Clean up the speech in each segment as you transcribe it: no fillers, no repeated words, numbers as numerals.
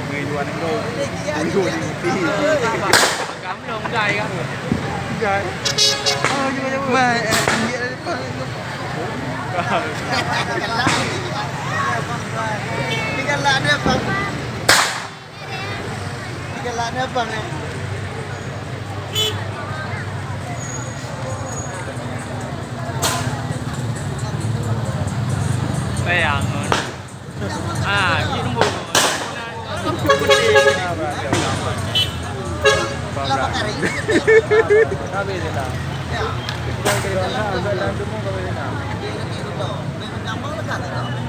người luôn anh đâu luôn đi cắm lồng dài á. dài mà nghĩa Tinggal lah ada bang. Tinggal lah ada bang ya. Bayangan. Gitu bu. Lama kari. Kabe nila. Ya. Kaya na, lalo mo kabe na. Memang gampang lah kan?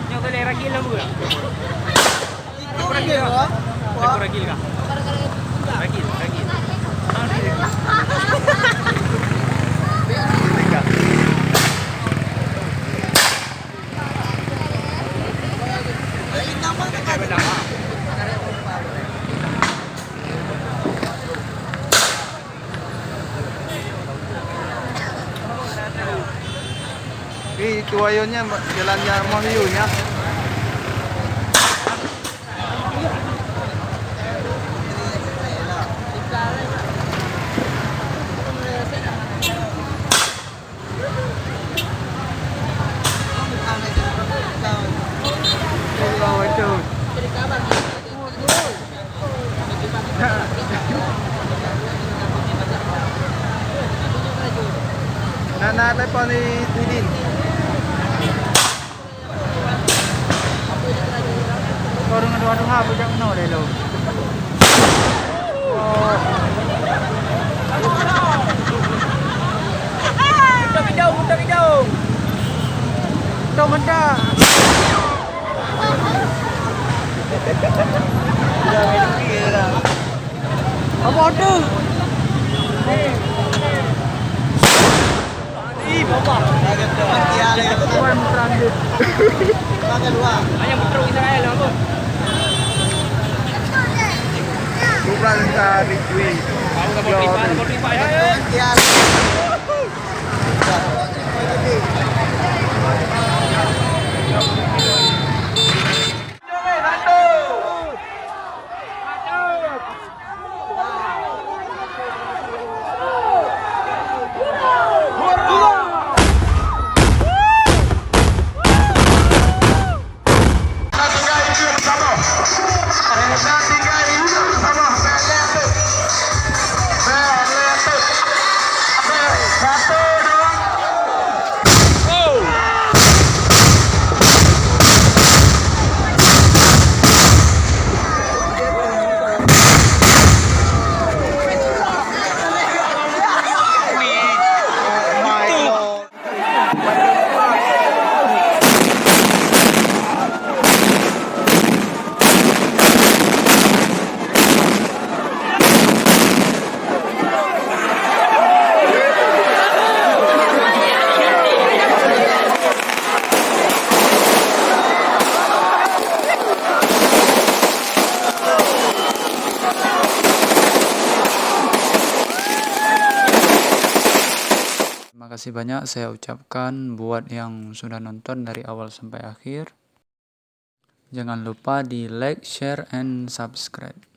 Nyo ka lera gila bu. Itu lagi loh. Aku ragil ka. Ragil. Gampang kan? Itu ayunnya jalannya mau hiunya. Nana pa ni Tidin. Orang ada apa jangan no deh lo. Muntah hijau. Ito manda. Apa tu? Hanya muter Israel aku. Sobrang sa retweet. Aku tak mau tripa ya. Terima kasih banyak saya ucapkan buat yang sudah nonton dari awal sampai akhir. Jangan lupa di like, share, and subscribe.